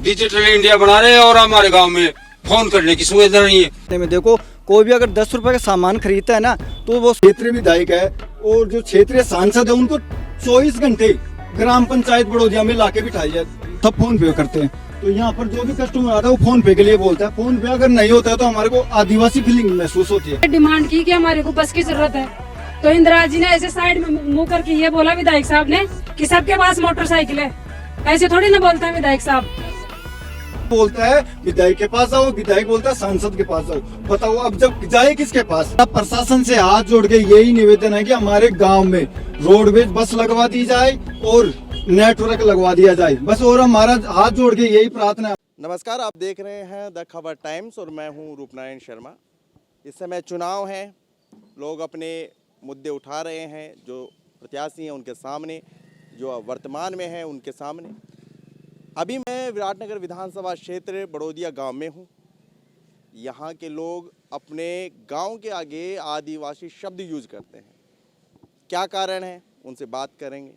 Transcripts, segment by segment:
Digital India बना रहे हैं और हमारे गांव में फोन करने की सुविधा नहीं है। में देखो, कोई भी अगर 10 रुपए का सामान खरीदता है ना, तो वो क्षेत्रीय विधायक है और जो क्षेत्रीय सांसद है उनको 24 घंटे ग्राम पंचायत बड़ौदिया में लाके बिठाई जाए, सब फोन पे करते हैं। तो यहाँ पर जो भी कस्टमर आता है वो फोन पे के लिए बोलता है। फोन पे अगर नहीं होता है तो हमारे को आदिवासी फीलिंग महसूस होती है। डिमांड की कि हमारे को बस की जरूरत है, तो इंदिरा जी ने ऐसे साइड में मुंह करके ये बोला विधायक साहब ने कि सबके पास मोटरसाइकिल है। ऐसे थोड़ी ना बोलता है विधायक साहब। बोलता है विधायक के पास आओ, विधायक बोलता है सांसद के पास आओ। बताओ अब जब जाए किसके पास? अब प्रशासन से हाथ जोड़ के यही निवेदन है कि हमारे गांव में रोडवेज बस लगवा दी जाए और नेटवर्क लगवा दिया जाए बस, और हमारा हाथ जोड़ के यही प्रार्थना है। नमस्कार, आप देख रहे हैं द खबर टाइम्स और मैं हूं रूपनारायण शर्मा। इस समय चुनाव है, लोग अपने मुद्दे उठा रहे हैं, जो प्रत्याशी हैं उनके सामने, जो वर्तमान में हैं उनके सामने। अभी मैं विराटनगर विधानसभा क्षेत्र बड़ौदिया गांव में हूं। यहां के लोग अपने गांव के आगे आदिवासी शब्द यूज करते हैं। क्या कारण है, उनसे बात करेंगे।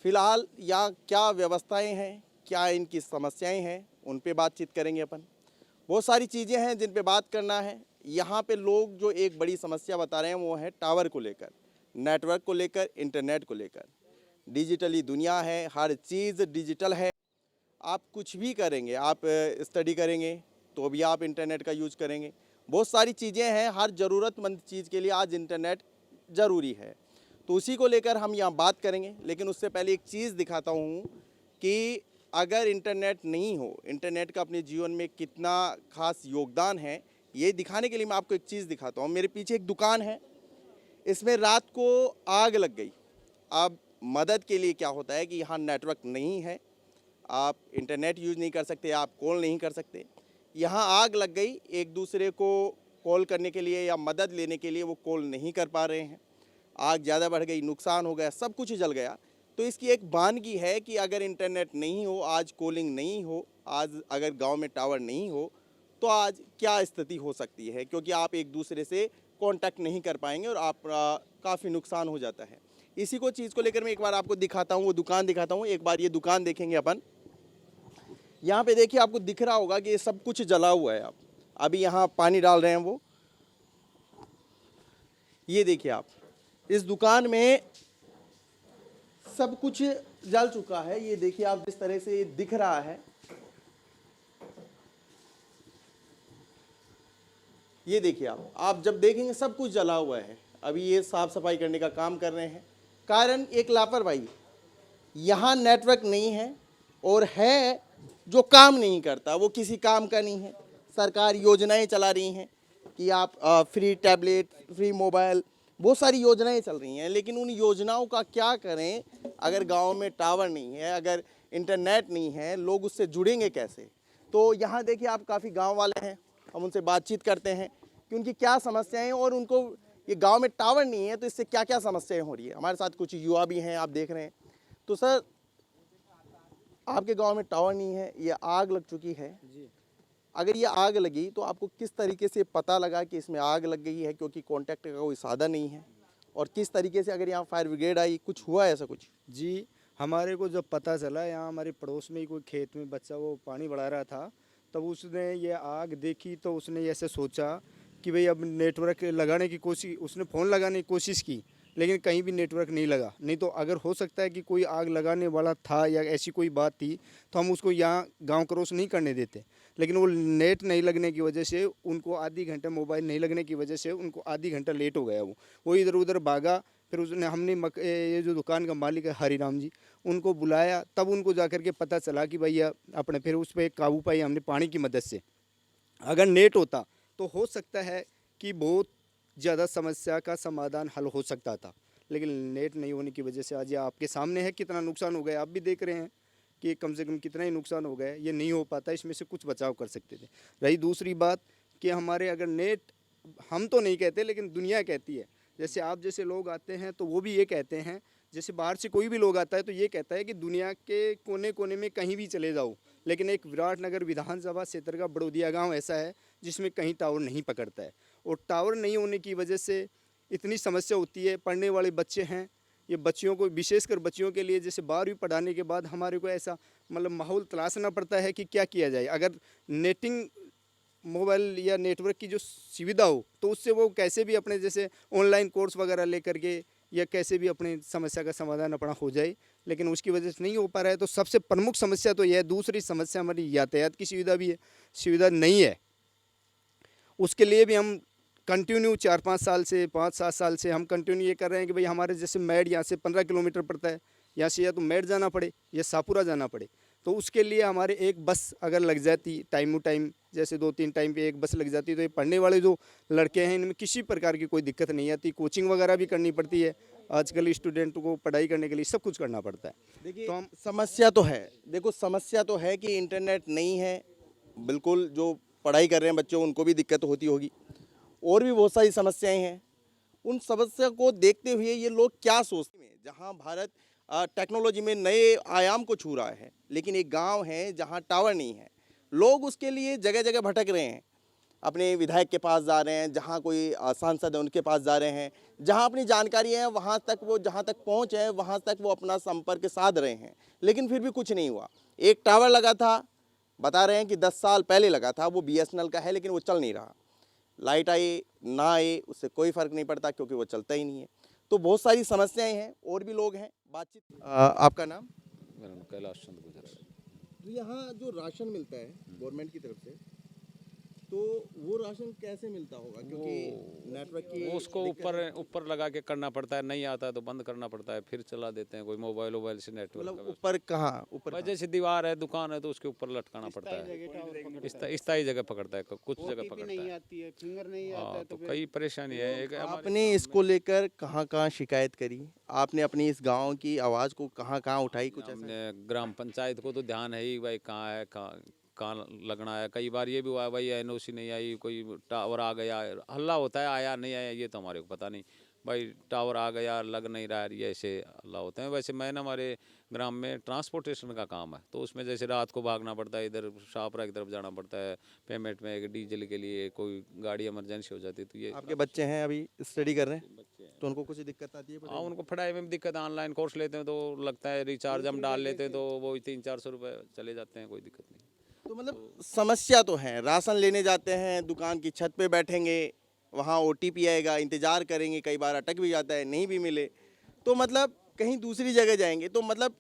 फिलहाल यहाँ क्या व्यवस्थाएं हैं, क्या इनकी समस्याएं हैं, उन पे बातचीत करेंगे अपन। बहुत सारी चीज़ें हैं जिन पे बात करना है। यहाँ पे लोग जो एक बड़ी समस्या बता रहे हैं वो है टावर को लेकर, नेटवर्क को लेकर, इंटरनेट को लेकर। डिजिटली दुनिया है, हर चीज़ डिजिटल है। आप कुछ भी करेंगे, आप स्टडी करेंगे तो भी आप इंटरनेट का यूज़ करेंगे। बहुत सारी चीज़ें हैं, हर ज़रूरतमंद चीज़ के लिए आज इंटरनेट ज़रूरी है। तो उसी को लेकर हम यहाँ बात करेंगे। लेकिन उससे पहले एक चीज़ दिखाता हूँ कि अगर इंटरनेट नहीं हो, इंटरनेट का अपने जीवन में कितना खास योगदान है, ये दिखाने के लिए मैं आपको एक चीज़ दिखाता हूँ। मेरे पीछे एक दुकान है, इसमें रात को आग लग गई। अब मदद के लिए क्या होता है कि यहाँ नेटवर्क नहीं है, आप इंटरनेट यूज़ नहीं कर सकते, आप कॉल नहीं कर सकते। यहाँ आग लग गई, एक दूसरे को कॉल करने के लिए या मदद लेने के लिए वो कॉल नहीं कर पा रहे हैं। आग ज़्यादा बढ़ गई, नुकसान हो गया, सब कुछ जल गया। तो इसकी एक वानगी है कि अगर इंटरनेट नहीं हो, आज कॉलिंग नहीं हो, आज अगर गांव में टावर नहीं हो, तो आज क्या स्थिति हो सकती है, क्योंकि आप एक दूसरे से कांटेक्ट नहीं कर पाएंगे और आप काफ़ी नुकसान हो जाता है। इसी को चीज़ को लेकर मैं एक बार आपको दिखाता हूँ, वो दुकान दिखाता हूँ। एक बार ये दुकान देखेंगे अपन। यहाँ पे देखिए, आपको दिख रहा होगा कि ये सब कुछ जला हुआ है। आप अभी यहाँ पानी डाल रहे हैं वो, ये देखिए आप, इस दुकान में सब कुछ जल चुका है। ये देखिए आप, जिस तरह से ये दिख रहा है, ये देखिए आप जब देखेंगे सब कुछ जला हुआ है। अभी ये साफ सफाई करने का काम कर रहे हैं। कारण एक लापरवाही, यहाँ नेटवर्क नहीं है और है जो काम नहीं करता, वो किसी काम का नहीं है। सरकार योजनाएं चला रही हैं कि आप फ्री टैबलेट, फ्री मोबाइल, बहुत सारी योजनाएं चल रही हैं। लेकिन उन योजनाओं का क्या करें अगर गांव में टावर नहीं है, अगर इंटरनेट नहीं है, लोग उससे जुड़ेंगे कैसे? तो यहाँ देखिए आप, काफ़ी गांव वाले हैं, हम उनसे बातचीत करते हैं कि उनकी क्या समस्याएं हैं और उनको ये गांव में टावर नहीं है तो इससे क्या क्या समस्याएं हो रही है। हमारे साथ कुछ युवा भी हैं, आप देख रहे हैं। तो सर, आपके गाँव में टावर नहीं है, ये आग लग चुकी है जी। अगर ये आग लगी तो आपको किस तरीके से पता लगा कि इसमें आग लग गई है, क्योंकि कांटेक्ट का कोई साधन नहीं है? और किस तरीके से अगर यहाँ फायर ब्रिगेड आई, कुछ हुआ ऐसा कुछ? जी, हमारे को जब पता चला, यहाँ हमारे पड़ोस में ही कोई खेत में बच्चा वो पानी बढ़ा रहा था, तब उसने ये आग देखी तो उसने ऐसे सोचा कि भाई अब नेटवर्क लगाने की कोशिश, उसने फ़ोन लगाने की कोशिश की, लेकिन कहीं भी नेटवर्क नहीं लगा। नहीं तो अगर हो सकता है कि कोई आग लगाने वाला था या ऐसी कोई बात थी तो हम उसको यहाँ गांव क्रॉस नहीं करने देते। लेकिन वो नेट नहीं लगने की वजह से उनको आधी घंटा, मोबाइल नहीं लगने की वजह से उनको आधी घंटा लेट हो गया। वो इधर उधर भागा। फिर उसने, हमने ये जो दुकान का मालिक है हरिराम जी, उनको बुलाया, तब उनको जा कर के पता चला कि भैया अपने, फिर उस पर काबू पाई हमने पानी की मदद से। अगर नेट होता तो हो सकता है कि बहुत ज़्यादा समस्या का समाधान हल हो सकता था। लेकिन नेट नहीं होने की वजह से आज ये आपके सामने है कितना नुकसान हो गया। आप भी देख रहे हैं कि कम से कम कितना ही नुकसान हो गया। ये नहीं हो पाता, इसमें से कुछ बचाव कर सकते थे। रही दूसरी बात कि हमारे अगर नेट, हम तो नहीं कहते लेकिन दुनिया कहती है, जैसे आप जैसे लोग आते हैं तो वो भी ये कहते हैं, जैसे बाहर से कोई भी लोग आता है तो ये कहता है कि दुनिया के कोने कोने में कहीं भी चले जाओ, लेकिन एक विराटनगर विधानसभा क्षेत्र का बड़ौदिया गांव ऐसा है जिसमें कहीं टावर नहीं पकड़ता है। और टावर नहीं होने की वजह से इतनी समस्या होती है। पढ़ने वाले बच्चे हैं, ये बच्चियों को, विशेषकर बच्चियों के लिए, जैसे 12वीं पढ़ाने के बाद हमारे को ऐसा मतलब माहौल तलाशना पड़ता है कि क्या किया जाए। अगर नेटिंग मोबाइल या नेटवर्क की जो सुविधा हो तो उससे वो कैसे भी अपने जैसे ऑनलाइन कोर्स वगैरह लेकर के या कैसे भी अपनी समस्या का समाधान अपना हो जाए, लेकिन उसकी वजह से नहीं हो पा रहा है। तो सबसे प्रमुख समस्या तो यह है। दूसरी समस्या हमारी यातायात की सुविधा भी है, सुविधा नहीं है। उसके लिए भी हम कंटिन्यू 4-5 साल से 5-7 साल से हम कंटिन्यू ये कर रहे हैं कि भाई हमारे जैसे मेड यहाँ से 15 किलोमीटर पड़ता है, यहाँ से या तो मेड जाना पड़े या शाहपुरा जाना पड़े। तो उसके लिए हमारे एक बस अगर लग जाती टाइम टू टाइम, जैसे 2-3 टाइम पे एक बस लग जाती, तो ये पढ़ने वाले जो लड़के हैं इनमें किसी प्रकार की कोई दिक्कत नहीं आती। कोचिंग वगैरह भी करनी पड़ती है, आजकल स्टूडेंट को पढ़ाई करने के लिए सब कुछ करना पड़ता है। देखिए तो हम समस्या तो है, देखो समस्या तो है कि इंटरनेट नहीं है, बिल्कुल जो पढ़ाई कर रहे हैं बच्चों उनको भी दिक्कत होती होगी, और भी बहुत सारी समस्याएं हैं। उन समस्या को देखते हुए ये लोग क्या सोचते हैं, जहां भारत टेक्नोलॉजी में नए आयाम को छू रहा है, लेकिन एक गांव है जहां टावर नहीं है, लोग उसके लिए जगह जगह भटक रहे हैं। अपने विधायक के पास जा रहे हैं, जहां कोई सांसद है उनके पास जा रहे हैं, जहां अपनी जानकारी है वहां तक वो, जहां तक पहुंच है वहां तक वो अपना संपर्क साध रहे हैं, लेकिन फिर भी कुछ नहीं हुआ। एक टावर लगा था, बता रहे हैं कि 10 साल पहले लगा था, वो BSNL का है, लेकिन वो चल नहीं रहा। लाइट आए ना आए उससे कोई फ़र्क नहीं पड़ता, क्योंकि वो चलता ही नहीं है। तो बहुत सारी समस्याएं हैं, और भी लोग हैं बातचीत। आपका नाम? मेरा नाम कैलाश चंद्र गुजर है। तो यहाँ जो राशन मिलता है गवर्नमेंट की तरफ से, तो वो राशन कैसे मिलता होगा, क्योंकि नेटवर्क की वो उसको ऊपर लगा के करना पड़ता है, नहीं आता है तो बंद करना पड़ता है, फिर चला देते हैं कोई मोबाइल से नेटवर्क मतलब ऊपर कहाँ, ऊपर जैसे दीवार है, दुकान है, तो उसके ऊपर लटकाना पड़ता है। स्थायी जगह पकड़ता है, कुछ जगह पकड़ता है। हाँ, तो कई परेशानी है। एक आपने इसको लेकर कहाँ कहाँ शिकायत करी, आपने अपनी इस गांव की आवाज़ को कहाँ कहाँ उठाई? कुछ ऐसा? हमने ग्राम पंचायत को तो ध्यान है ही भाई, कहाँ है कहाँ लगना है। कई बार ये भी हुआ है भाई NOC नहीं आई, कोई टावर आ गया, हल्ला होता है, आया नहीं आया ये तो हमारे को पता नहीं। भाई टावर आ गया, लग नहीं रहा है, ये ऐसे हल्ला होते हैं। वैसे मैंने हमारे ग्राम में ट्रांसपोर्टेशन का काम है, तो उसमें जैसे रात को भागना पड़ता है, इधर शाहपुरा की तरफ जाना पड़ता है पेमेंट में, एक डीजल के लिए, कोई गाड़ी इमरजेंसी हो जाती है। तो ये आपके बच्चे हैं अभी स्टडी कर रहे हैं, तो उनको कुछ दिक्कत आती है? हाँ, उनको पढ़ाई में भी दिक्कत है। ऑनलाइन कोर्स लेते हैं तो लगता है रिचार्ज हम डाल लेते हैं तो वो 300-400 रुपये चले जाते हैं, कोई दिक्कत नहीं। तो मतलब समस्या तो है। राशन लेने जाते हैं, दुकान की छत पे बैठेंगे, वहाँ OTP आएगा, इंतज़ार करेंगे, कई बार अटक भी जाता है, नहीं भी मिले तो मतलब कहीं दूसरी जगह जाएंगे। तो मतलब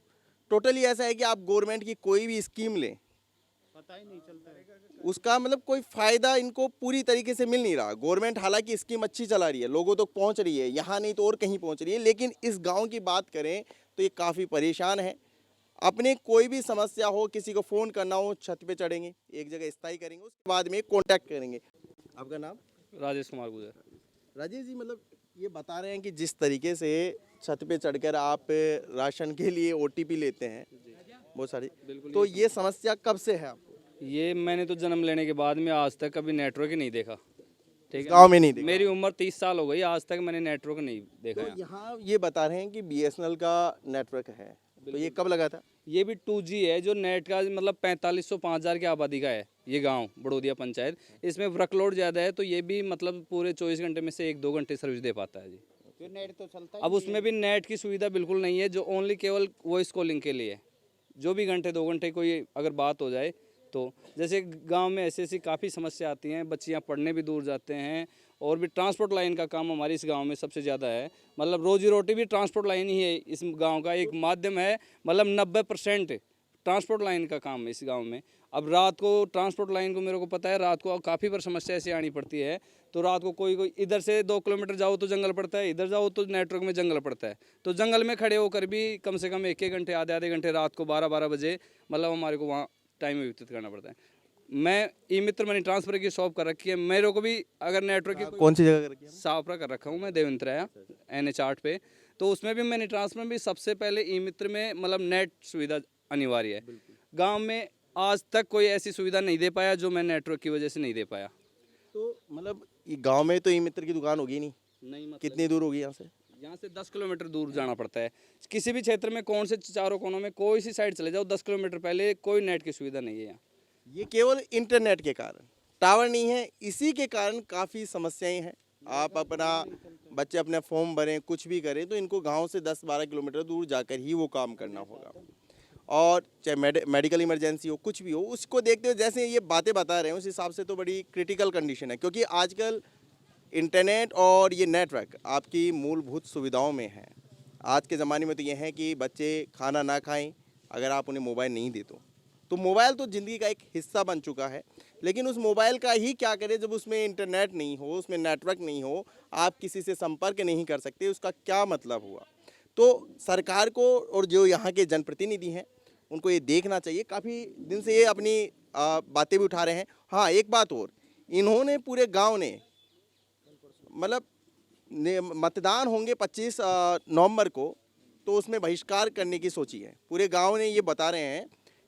टोटली ऐसा है कि आप गवर्नमेंट की कोई भी स्कीम लें, पता ही नहीं चलता है उसका मतलब कोई फ़ायदा इनको पूरी तरीके से मिल नहीं रहा। गवर्नमेंट हालांकि स्कीम अच्छी चला रही है, लोगों तक पहुँच रही है, यहाँ नहीं तो और कहीं पहुँच रही है, लेकिन इस गाँव की बात करें तो ये काफ़ी परेशान है। अपने कोई भी समस्या हो, किसी को फ़ोन करना हो, छत पे चढ़ेंगे, एक जगह स्थायी करेंगे, उसके बाद में कांटेक्ट करेंगे। आपका नाम? राजेश कुमार गुजर। राजेश जी, मतलब ये बता रहे हैं कि जिस तरीके से छत पे चढ़कर आप राशन के लिए OTP लेते हैं बहुत सारी, तो ये समस्या कब से है आपको? ये मैंने तो जन्म लेने के बाद में आज तक कभी नेटवर्क ही नहीं देखा। ठीक है, गाँव में नहीं देखा? मेरी उम्र 30 साल हो गई, आज तक मैंने नेटवर्क नहीं देखा। तो यहाँ ये बता रहे हैं कि BSNL का नेटवर्क है, तो ये कब लगा था? ये भी 2G है, जो नेट का मतलब 4505 की आबादी का है ये गांव बड़ोदिया पंचायत। इसमें वर्कलोड ज़्यादा है, तो ये भी मतलब पूरे 24 घंटे में से 1-2 घंटे सर्विस दे पाता है जी। नेट तो चलता अब उसमें भी नेट की सुविधा बिल्कुल नहीं है, जो ओनली केवल वॉइस कॉलिंग के लिए, जो भी घंटे 2 घंटे कोई अगर बात हो जाए तो। जैसे गांव में ऐसी काफ़ी समस्या आती हैं, बच्चियां पढ़ने भी दूर जाते हैं, और भी ट्रांसपोर्ट लाइन का काम हमारे इस गांव में सबसे ज़्यादा है। मतलब रोजी रोटी भी ट्रांसपोर्ट लाइन ही है, इस गांव का एक माध्यम है। मतलब 90% ट्रांसपोर्ट लाइन का काम है इस गांव में। अब रात को ट्रांसपोर्ट लाइन को मेरे को पता है, रात को काफ़ी बार समस्या ऐसी आनी पड़ती है। तो रात को कोई इधर से 2 किलोमीटर जाओ तो जंगल पड़ता है, इधर जाओ तो नेटवर्क में जंगल पड़ता है। तो जंगल में खड़े होकर भी कम से कम 1-1 घंटे, आधे घंटे रात को 12-12 बजे मतलब हमारे को वहाँ टाइम व्यतीत करना पड़ता है। मैं ई-मित्र मनी ट्रांसफर की शॉप कर रखी है, मेरे को भी अगर नेटवर्क की कौन सी जगह कर रखी है? सावरा कर रखा हूँ मैं, देवेंद्रया NH 8 पे। तो उसमें भी मनी ट्रांसफर में सबसे पहले ई-मित्र में मतलब नेट सुविधा अनिवार्य है। गांव में आज तक कोई ऐसी सुविधा नहीं दे पाया जो मैं नेटवर्क की वजह से नहीं दे पाया। तो मतलब गांव में तो ई-मित्र की दुकान होगी नहीं, मतलब कितनी दूर होगी यहाँ से? यहाँ से 10 किलोमीटर दूर जाना पड़ता है। किसी भी क्षेत्र में, कौन से चारों कोनों में, कोई सी साइड चले जाओ, 10 किलोमीटर पहले कोई नेट की सुविधा नहीं है यहाँ। ये केवल इंटरनेट के कारण, टावर नहीं है, इसी के कारण काफ़ी समस्याएं हैं। आप अपना बच्चे अपने फॉर्म भरें, कुछ भी करें, तो इनको गांव से 10-12 किलोमीटर दूर जाकर ही वो काम करना होगा। और चाहे मेडिकल इमरजेंसी हो, कुछ भी हो, उसको देखते हुए जैसे ये बातें बता रहे हैं उस हिसाब से तो बड़ी क्रिटिकल कंडीशन है, क्योंकि आजकल इंटरनेट और ये नेटवर्क आपकी मूलभूत सुविधाओं में है। आज के ज़माने में तो ये है कि बच्चे खाना ना खाएं अगर आप उन्हें मोबाइल नहीं दे तो मोबाइल तो ज़िंदगी का एक हिस्सा बन चुका है, लेकिन उस मोबाइल का ही क्या करें जब उसमें इंटरनेट नहीं हो, उसमें नेटवर्क नहीं हो, आप किसी से संपर्क नहीं कर सकते, उसका क्या मतलब हुआ। तो सरकार को और जो यहाँ के जनप्रतिनिधि हैं उनको ये देखना चाहिए। काफ़ी दिन से ये अपनी बातें भी उठा रहे हैं। हाँ, एक बात और, इन्होंने पूरे गांव ने मतलब मतदान होंगे 25 नवंबर को, तो उसमें बहिष्कार करने की सोची है। पूरे गांव ने ये बता रहे हैं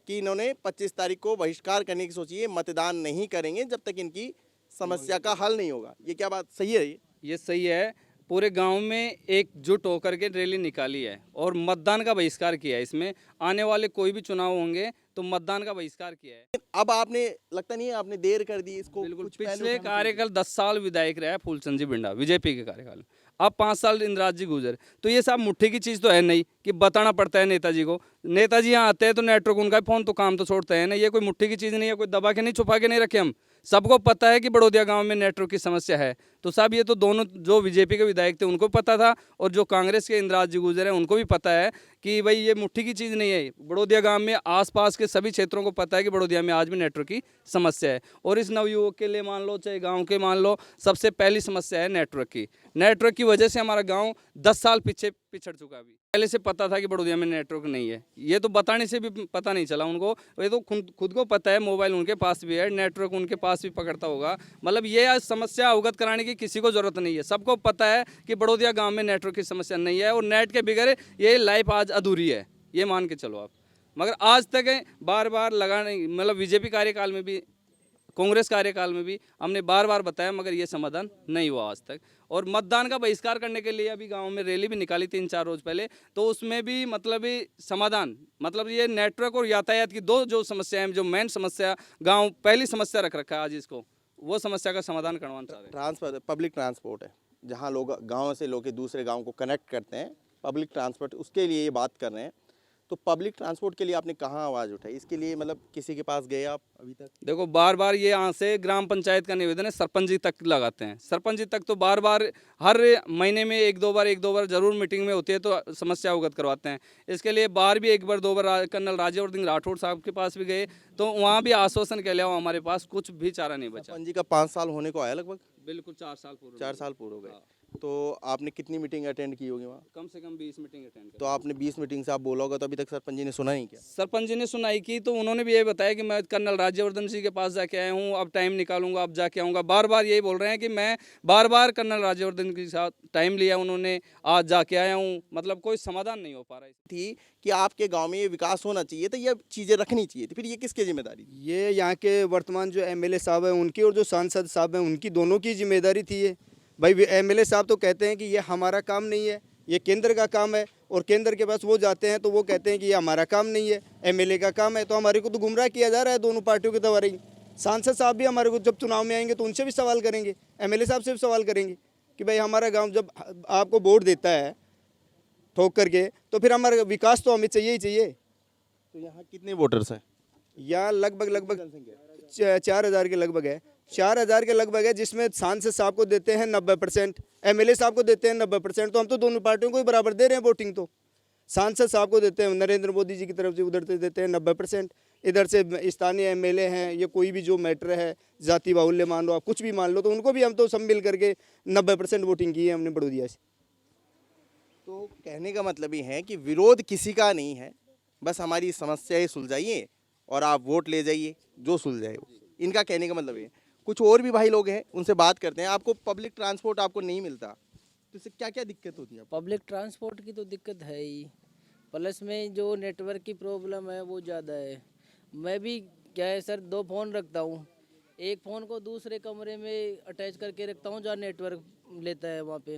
कि इन्होंने 25 तारीख को बहिष्कार करने की सोची है, मतदान नहीं करेंगे जब तक इनकी समस्या का हल नहीं होगा। ये क्या बात सही है? ये सही है। पूरे गांव में एकजुट होकर के रैली निकाली है और मतदान का बहिष्कार किया है। इसमें आने वाले कोई भी चुनाव होंगे तो मतदान का बहिष्कार किया है। अब आपने, लगता नहीं है आपने देर कर दी इसको? बिल्कुल, कुछ पहले पिछले उठाना कार्यकाल 10 साल विधायक रहा है फूलचंद जी बिंडा बीजेपी के कार्यकाल। अब 5 साल इंदिराज जी गुजर, तो ये सब मुट्ठी की चीज़ तो है नहीं कि बताना पड़ता है नेताजी को। नेताजी यहाँ आते हैं तो नेटवर्क उनका फ़ोन तो काम तो छोड़ते हैं ना। ये कोई मुट्ठी की चीज़ नहीं है, कोई दबा के नहीं छुपा के नहीं रखे हम। सबको पता है कि बड़ौदिया गांव में नेटवर्क की समस्या है। तो साहब ये तो दोनों जो बीजेपी के विधायक थे उनको पता था और जो कांग्रेस के इंदिराज जी गुजर हैं उनको भी पता है कि भाई ये मुट्ठी की चीज़ नहीं है। बड़ौदिया गांव में आसपास के सभी क्षेत्रों को पता है कि बड़ौदिया में आज भी नेटवर्क की समस्या है। और इस नवयुवक के लिए मान लो चाहे गाँव के मान लो, सबसे पहली समस्या है नेटवर्क की। नेटवर्क की वजह से हमारा गाँव 10 साल पीछे पिछड़ चुका। अभी पहले से पता था कि बड़ौदिया में नेटवर्क नहीं है, ये तो बताने से भी पता नहीं चला उनको। ये तो खुद को पता है, मोबाइल उनके पास भी है, नेटवर्क उनके पास भी पकड़ता होगा। मतलब ये आज समस्या अवगत कराने की किसी को जरूरत नहीं है। सबको पता है कि बड़ौदिया गांव में नेटवर्क की समस्या नहीं है और नेट के बगैर ये लाइफ आज अधूरी है, ये मान के चलो आप। मगर आज तक बार बार लगाने, मतलब बीजेपी कार्यकाल में भी कांग्रेस कार्यकाल में भी हमने बार बार बताया, मगर ये समाधान नहीं हुआ आज तक। और मतदान का बहिष्कार करने के लिए अभी गांव में रैली भी निकाली 3-4 रोज पहले, तो उसमें भी मतलब समाधान, मतलब ये नेटवर्क और यातायात की दो जो समस्याएं, जो मेन समस्या गांव पहली समस्या रख रखा है आज इसको, वो समस्या का समाधान करवाना चाह रहे हैं। पब्लिक ट्रांसपोर्ट है, जहाँ लोग गाँव से लोग दूसरे गाँव को कनेक्ट करते हैं, पब्लिक ट्रांसपोर्ट, उसके लिए ये बात कर रहे हैं। तो पब्लिक ट्रांसपोर्ट के लिए आपने कहाँ आवाज़ उठाई? इसके लिए मतलब किसी के पास गए आप अभी तक? देखो, बार बार ये यहाँ से ग्राम पंचायत का निवेदन है, सरपंच जी तक लगाते हैं। सरपंच जी तक तो बार बार हर महीने में एक दो बार जरूर मीटिंग में होती है तो समस्या अवगत करवाते हैं। इसके लिए बाहर भी एक बार 2 बार कर्नल राज्यवर्धन राठौड़ साहब के पास भी गए, तो वहाँ भी आश्वासन के लिए हमारे पास कुछ भी चारा नहीं बचा। सरपंच जी का 5 साल होने को आया लगभग? बिल्कुल 4 साल पूरे 4 साल पूरे हो गए। तो आपने कितनी मीटिंग अटेंड की होगी वहाँ? कम से कम 20 मीटिंग अटेंड। तो आपने 20 मीटिंग से आप बोला होगा, तो अभी तक सरपंच जी ने सुना नहीं क्या? सरपंच जी ने सुनाई की, तो उन्होंने भी यही बताया कि मैं कर्नल राज्यवर्धन जी के पास जाके आया हूँ, अब टाइम निकालूंगा, अब जाके आऊँगा। बार बार यही बोल रहे हैं कि मैं बार बार कर्नल राज्यवर्धन के साथ टाइम लिया उन्होंने, आज जाके आया हूँ, मतलब कोई समाधान नहीं हो पा रहा है। थी कि आपके गांव में ये विकास होना चाहिए था, ये चीज़ें रखनी चाहिए थी, फिर ये किसकी जिम्मेदारी थी? ये यहाँ के वर्तमान जो एमएलए साहब हैं उनकी और जो सांसद साहब हैं उनकी, दोनों की जिम्मेदारी थी ये। भाई एमएलए साहब तो कहते हैं कि ये हमारा काम नहीं है, ये केंद्र का काम है, और केंद्र के पास वो जाते हैं तो वो कहते हैं कि ये हमारा काम नहीं है, एमएलए का काम है। तो हमारे को तो गुमराह किया जा रहा है दोनों पार्टियों के द्वारा ही। सांसद साहब भी हमारे को जब चुनाव में आएंगे तो उनसे भी सवाल करेंगे, एमएलए साहब से भी सवाल करेंगे कि भाई हमारा गाँव जब आपको वोट देता है ठोक करके, तो फिर हमारा विकास तो हमें चाहिए ही चाहिए। तो यहाँ कितने वोटर्स हैं? यहाँ लगभग 4000 के लगभग है, 4000 के लगभग है, जिसमें सांसद साहब को देते हैं 90%, एमएलए साहब को देते हैं 90%। तो हम तो दोनों पार्टियों को ही बराबर दे रहे हैं वोटिंग। तो सांसद साहब को देते हैं नरेंद्र मोदी जी की तरफ से, उधर से देते हैं 90%, इधर से स्थानीय एमएलए हैं, ये कोई भी जो मैटर है, जाति बाहुल्य मान लो, आप कुछ भी मान लो, तो उनको भी हम तो सब मिल करके 90% वोटिंग की है हमने बड़ौदिया से। तो कहने का मतलब ये है कि विरोध किसी का नहीं है, बस हमारी समस्याएं सुलझाइए और आप वोट ले जाइए, जो सुलझाए। इनका कहने का मतलब ये। कुछ और भी भाई लोग हैं, उनसे बात करते हैं। आपको पब्लिक ट्रांसपोर्ट आपको नहीं मिलता, तो इससे क्या क्या दिक्कत होती है? पब्लिक ट्रांसपोर्ट की तो दिक्कत है ही, प्लस में जो नेटवर्क की प्रॉब्लम है वो ज़्यादा है। मैं भी क्या है सर, 2 फ़ोन रखता हूँ, एक फ़ोन को दूसरे कमरे में अटैच करके रखता हूँ जहाँ नेटवर्क लेता है वहाँ पे।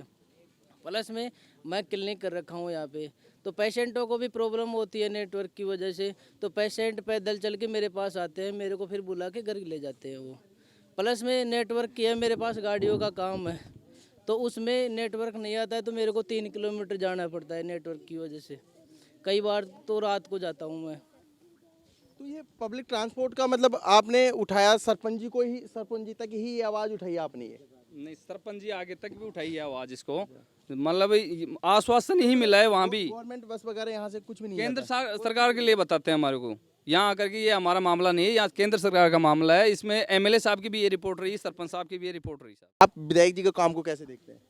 प्लस में मैं क्लिनिक कर रखा हूँ यहाँ पे, तो पेशेंटों को भी प्रॉब्लम होती है नेटवर्क की वजह से। तो पेशेंट पैदल चल के मेरे पास आते हैं, मेरे को फिर बुला के घर ले जाते हैं वो। प्लस में नेटवर्क की है, मेरे पास गाड़ियों का काम है, तो उसमें नेटवर्क नहीं आता है, तो मेरे को 3 किलोमीटर जाना पड़ता है नेटवर्क की वजह से। कई बार तो रात को जाता हूँ मैं। तो ये पब्लिक ट्रांसपोर्ट का मतलब आपने उठाया सरपंच जी तक ही ये आवाज़ उठाई आपने ये? नहीं, सरपंच जी आगे तक भी उठाई है आवाज़ इसको, मतलब आश्वासन ही मिला है वहाँ भी। गवर्नमेंट बस वगैरह यहाँ से कुछ भी नहीं केंद्र आता? सरकार के लिए बताते हैं हमारे को, यहाँ आकर के ये हमारा मामला नहीं है, यहाँ केंद्र सरकार का मामला है। इसमें एमएलए साहब की भी ये रिपोर्ट रही, सरपंच साहब की भी ये रिपोर्ट रही। आप विधायक जी के काम को कैसे देखते हैं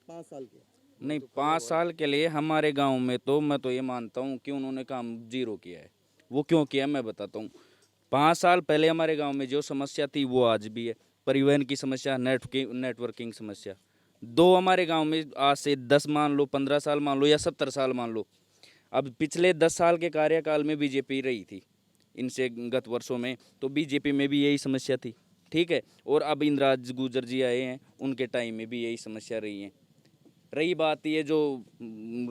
5 साल के? नहीं, 5 साल के लिए हमारे गांव में तो मैं तो ये मानता हूँ कि उन्होंने काम जीरो किया है। वो क्यों किया मैं बताता हूँ। 5 साल पहले हमारे गांव में जो समस्या थी वो आज भी है। परिवहन की समस्या, नेटवर्किंग समस्या। 2 हमारे गांव में आज से 10 मान लो, 15 साल मान लो या 70 साल मान लो, अब पिछले 10 साल के कार्यकाल में बीजेपी रही थी इनसे गत वर्षों में, तो बीजेपी में भी यही समस्या थी, ठीक है। और अब इंदिराज गुर्जर जी आए हैं, उनके टाइम में भी यही समस्या रही है। रही बात ये जो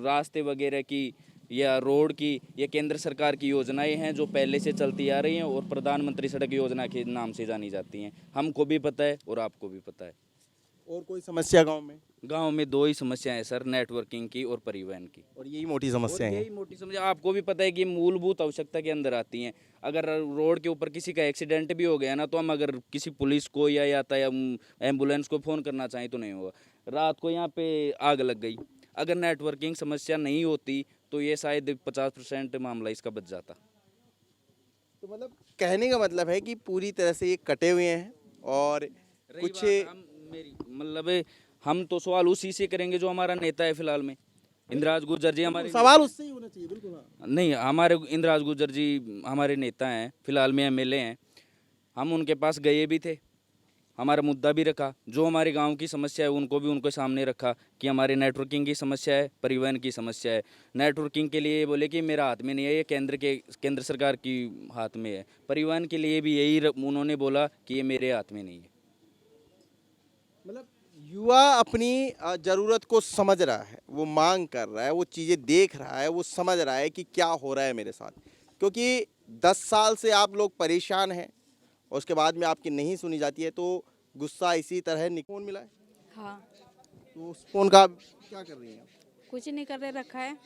रास्ते वगैरह की या रोड की, ये केंद्र सरकार की योजनाएं हैं जो पहले से चलती आ रही हैं और प्रधानमंत्री सड़क योजना के नाम से जानी जाती हैं। हमको भी पता है और आपको भी पता है। और कोई समस्या गांव में? गांव में 2 ही समस्याएं हैं सर, नेटवर्किंग की और परिवहन की। और यही मोटी समस्या है। यही मोटी समस्या आपको भी पता है कि मूलभूत आवश्यकता के अंदर आती हैं। अगर रोड के ऊपर किसी का एक्सीडेंट भी हो गया ना, तो हम अगर किसी पुलिस को या एम्बुलेंस को फ़ोन करना चाहें तो नहीं होगा। रात को यहाँ पे आग लग गई, अगर नेटवर्किंग समस्या नहीं होती तो ये शायद 50% मामला इसका बच जाता। तो मतलब कहने का मतलब है कि पूरी तरह से ये कटे हुए हैं। और कुछ हम तो सवाल उसी से करेंगे जो हमारा नेता है फिलहाल में, इंदिराज गुर्जर जी हमारे सवाल उससे ही होना चाहिए। बिल्कुल हाँ। नहीं, हमारे इंदिराज गुर्जर जी हमारे नेता हैं, फिलहाल में एमएलए हैं। हम उनके पास गए भी थे, हमारा मुद्दा भी रखा, जो हमारे गांव की समस्या है उनको भी उनके सामने रखा कि हमारी नेटवर्किंग की समस्या है, परिवहन की समस्या है। नेटवर्किंग के लिए बोले कि मेरा हाथ में नहीं है, ये केंद्र सरकार की हाथ में है। परिवहन के लिए भी यही उन्होंने बोला कि ये मेरे हाथ में नहीं है। मतलब युवा अपनी ज़रूरत को समझ रहा है, वो मांग कर रहा है, वो चीज़ें देख रहा है, वो समझ रहा है कि क्या हो रहा है मेरे साथ। क्योंकि 10 साल से आप लोग परेशान हैं और उसके बाद में आपकी नहीं सुनी जाती है, तो गुस्सा इसी तरह फ़ोन मिला है। हाँ, तो उस फ़ोन का आप क्या कर रही हैं? कुछ नहीं कर रखा है।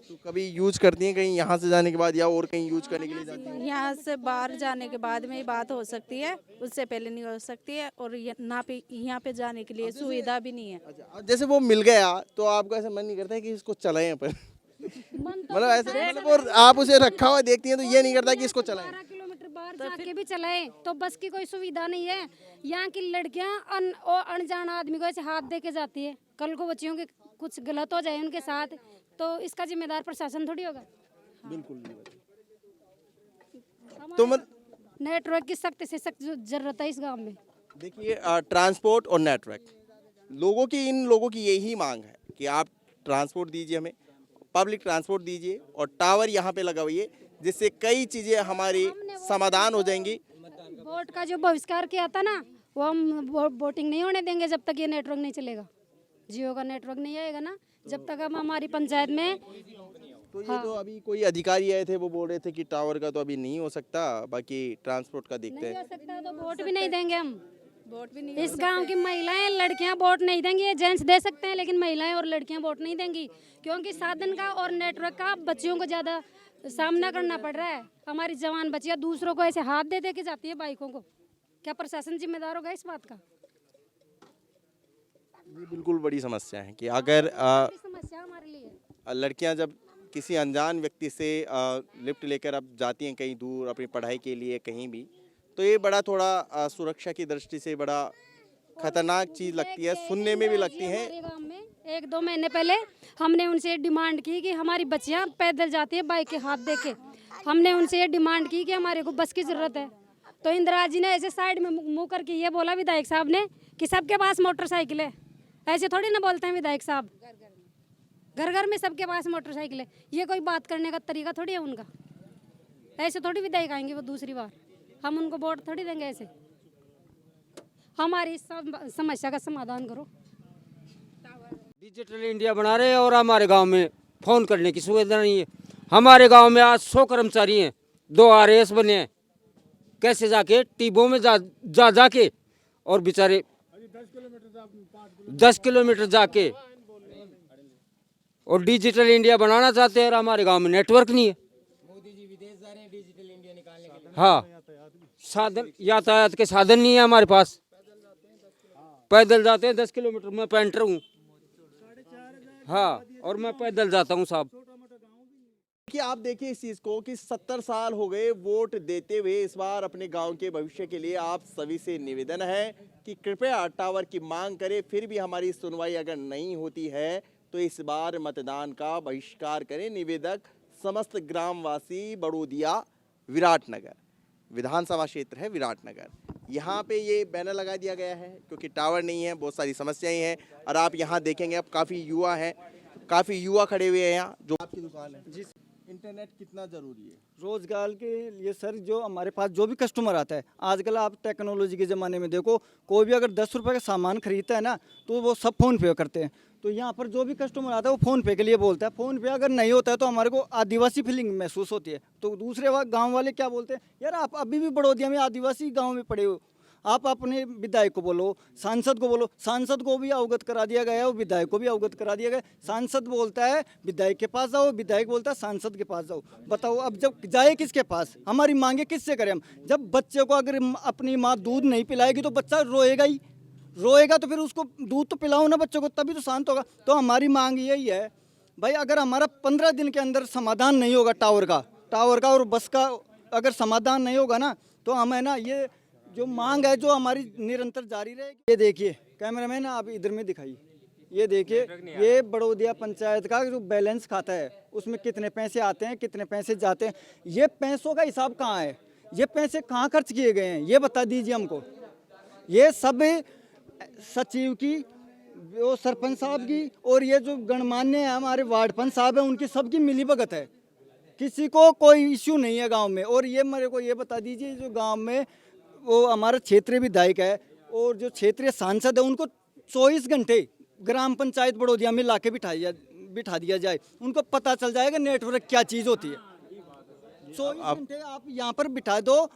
तो कभी यूज करती हैं कहीं यहाँ से जाने के बाद, या और कहीं यूज करने के लिए जाती हैं? यहाँ से बाहर जाने के बाद में ही बात हो सकती है, उससे पहले नहीं हो सकती है। और यहाँ पे जाने के लिए सुविधा भी नहीं है। अच्छा, जैसे वो मिल गया तो आपको ऐसा मन नहीं करता है कि इसको चलाएं अपन? मतलब ऐसे मतलब, और आप उसे रखा हुआ देखती हैं तो ये नहीं करता कि इसको चलाएं? 12 किलोमीटर बाहर जाके भी चलाए तो बस की कोई सुविधा नहीं है। यहाँ की लड़कियाँ अनजान आदमी को ऐसे हाथ दे के जाती है। कल को बच्चियों के कुछ गलत हो जाए उनके साथ, तो इसका जिम्मेदार प्रशासन थोड़ी होगा। बिल्कुल नहीं। तो नेटवर्क की सख्त से सख्त जरूरत है इस गांव में। देखिए, ट्रांसपोर्ट और नेटवर्क इन लोगों की यही मांग है कि आप ट्रांसपोर्ट दीजिए, हमें पब्लिक ट्रांसपोर्ट दीजिए और टावर यहाँ पे लगाइए, जिससे कई चीज़ें हमारी समाधान हो जाएंगी। वोट का जो बहिष्कार किया था ना, वो हम वोटिंग नहीं होने देंगे जब तक ये नेटवर्क नहीं चलेगा। जियो का नेटवर्क नहीं आएगा ना, जब तक हम हमारी पंचायत में। तो ये जो अभी कोई अधिकारी आए थे वो बोल रहे थे कि टावर का तो अभी नहीं हो सकता, बाकी ट्रांसपोर्ट का देखते हैं। नहीं हो सकता तो वोट भी नहीं देंगे हम। वोट भी नहीं इस गांव की महिलाएं लड़कियां वोट नहीं देंगी। ये जेंट्स दे सकते हैं लेकिन महिलाएं और लड़कियां वोट नहीं देंगी, क्योंकि साधन का और नेटवर्क का बच्चियों को ज़्यादा सामना करना पड़ रहा है। हमारी जवान बच्चियां दूसरों को ऐसे हाथ दे दे के जाती है बाइकों को। क्या प्रशासन जिम्मेदार होगा इस बात का? ये बिल्कुल बड़ी समस्या है कि अगर समस्या हमारे लिए लड़कियां जब किसी अनजान व्यक्ति से लिफ्ट लेकर अब जाती हैं कहीं दूर अपनी पढ़ाई के लिए कहीं भी, तो ये बड़ा थोड़ा सुरक्षा की दृष्टि से बड़ा खतरनाक चीज़ लगती है, सुनने में भी लगती है। हमारे गांव में 1-2 महीने पहले हमने उनसे डिमांड की कि हमारी बच्चियां पैदल जाती है बाइक के हाथ दे के। हमने उनसे ये डिमांड की कि हमारे को बस की ज़रूरत है, तो इंदिराज जी ने ऐसे साइड में मुँह करके ये बोला विधायक साहब ने कि सबके पास मोटरसाइकिल है। ऐसे थोड़ी ना बोलते हैं विधायक साहब, घर घर में सबके पास मोटरसाइकिल है। ये कोई बात करने का तरीका थोड़ी है उनका। ऐसे थोड़ी विधायक आएंगे वो दूसरी बार, हम उनको वोट थोड़ी देंगे ऐसे। हमारी समस्या का समाधान करो। डिजिटल इंडिया बना रहे हैं और हमारे गांव में फोन करने की सुविधा नहीं है। हमारे गांव में आज 100 कर्मचारी हैं, 2 RAS बने हैं। कैसे जाके टीबों में जाके और बेचारे 10 किलोमीटर जाके और डिजिटल इंडिया बनाना चाहते हैं और हमारे गांव में नेटवर्क नहीं है। मोदी जी विदेश जा रहे हैं डिजिटल इंडिया निकालने हाँ, साधन यातायात के साधन नहीं है हमारे पास। पैदल जाते हैं 10 किलोमीटर। मैं पेंटर हूँ, हाँ, और मैं पैदल जाता हूँ साहब। कि आप देखिए इस चीज़ को कि 70 साल हो गए वोट देते हुए। इस बार अपने गांव के भविष्य के लिए आप सभी से निवेदन है कि कृपया टावर की मांग करें। फिर भी हमारी सुनवाई अगर नहीं होती है तो इस बार मतदान का बहिष्कार करें। निवेदक समस्त ग्रामवासी बड़ोदिया विराटनगर, विधानसभा क्षेत्र है विराटनगर। यहाँ पे ये बैनर लगा दिया गया है क्योंकि टावर नहीं है, बहुत सारी समस्याएं हैं। और आप यहाँ देखेंगे अब काफ़ी युवा हैं, काफ़ी युवा खड़े हुए हैं यहाँ। जो आपकी दुकान है जी, इंटरनेट कितना ज़रूरी है रोजगार के लिए सर? जो हमारे पास जो भी कस्टमर आता है, आजकल आप टेक्नोलॉजी के ज़माने में देखो, कोई भी अगर 10 रुपये का सामान खरीदता है ना तो वो सब फ़ोन पे करते हैं। तो यहाँ पर जो भी कस्टमर आता है वो फ़ोन पे के लिए बोलता है। फ़ोन पे अगर नहीं होता है तो हमारे को आदिवासी फीलिंग महसूस होती है। तो दूसरे गाँव वाले क्या बोलते हैं, यार आप अभी भी बड़ौदिया में आदिवासी गाँव में पड़े हो। आप अपने विधायक को बोलो, सांसद को बोलो। सांसद को भी अवगत करा दिया गया है और विधायक को भी अवगत करा दिया गया। सांसद बोलता है विधायक के पास जाओ, विधायक बोलता है सांसद के पास जाओ। बताओ अब जब जाए किसके पास? हमारी मांगे किससे करें हम? जब बच्चे को अगर अपनी माँ दूध नहीं पिलाएगी तो बच्चा रोएगा ही, रोएगा तो फिर उसको दूध तो पिलाओ ना बच्चों को, तभी तो शांत होगा। तो हमारी मांग यही है भाई, अगर हमारा 15 दिन के अंदर समाधान नहीं होगा टावर का और बस का अगर समाधान नहीं होगा ना तो हम है ना ये जो मांग है जो हमारी निरंतर जारी रहेगी। ये देखिए कैमरामैन, आप इधर में दिखाइए। ये देखिए, ये बड़ौदिया पंचायत का जो बैलेंस खाता है उसमें कितने पैसे आते हैं, कितने पैसे जाते हैं। ये पैसों का हिसाब कहाँ है? ये पैसे कहाँ खर्च किए गए हैं ये बता दीजिए हमको। ये सब सचिव की, वो सरपंच साहब की और ये जो गणमान्य है हमारे वार्ड पंच साहब है, उनकी सबकी मिलीभगत है। किसी को कोई इश्यू नहीं है गाँव में। और ये मेरे को ये बता दीजिए, जो गाँव में वो हमारा क्षेत्रीय विधायक है और जो क्षेत्रीय सांसद है, उनको 24 घंटे ग्राम पंचायत बड़ौदिया में लाके बिठा दिया जाए। उनको पता चल जाएगा नेटवर्क क्या चीज़ होती है। 24 घंटे आप यहाँ पर बिठा दो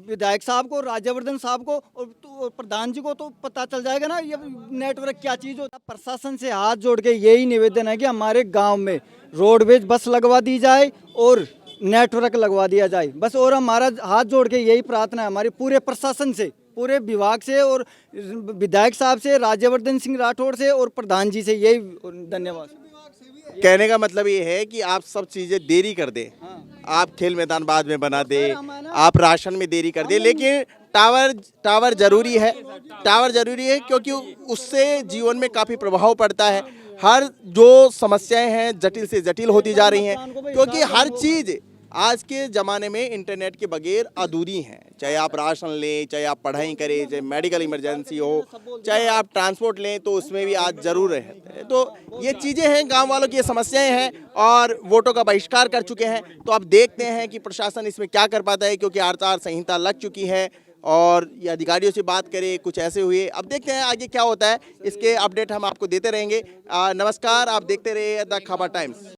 विधायक साहब को, राज्यवर्धन साहब को और प्रधान जी को, तो पता चल जाएगा ना ये नेटवर्क क्या चीज़ होता है। प्रशासन से हाथ जोड़ के यही निवेदन है कि हमारे गाँव में रोडवेज बस लगवा दी जाए और नेटवर्क लगवा दिया जाए बस। और हमारा हाथ जोड़ के यही प्रार्थना है हमारी पूरे प्रशासन से, पूरे विभाग से और विधायक साहब से, राज्यवर्धन सिंह राठौड़ से और प्रधान जी से। यही धन्यवाद। कहने का मतलब ये है कि आप सब चीज़ें देरी कर दें। आप खेल मैदान बाद में बना दें, आप राशन में देरी कर दें, लेकिन टावर जरूरी है। टावर जरूरी है क्योंकि उससे जीवन में काफ़ी प्रभाव पड़ता है। हर जो समस्याएं हैं जटिल से जटिल होती जा रही हैं क्योंकि हर चीज़ आज के ज़माने में इंटरनेट के बगैर अधूरी हैं। चाहे आप राशन लें, चाहे आप पढ़ाई करें, चाहे मेडिकल इमरजेंसी हो, चाहे आप ट्रांसपोर्ट लें, तो उसमें भी आज ज़रूर रहते हैं। तो ये चीज़ें हैं, गांव वालों की ये समस्याएं हैं और वोटों का बहिष्कार कर चुके हैं। तो अब देखते हैं कि प्रशासन इसमें क्या कर पाता है क्योंकि आचार संहिता लग चुकी है और ये अधिकारियों से बात करें, कुछ ऐसे हुए। अब देखते हैं आगे क्या होता है, इसके अपडेट हम आपको देते रहेंगे। नमस्कार, आप देखते रहिए द खबर टाइम्स।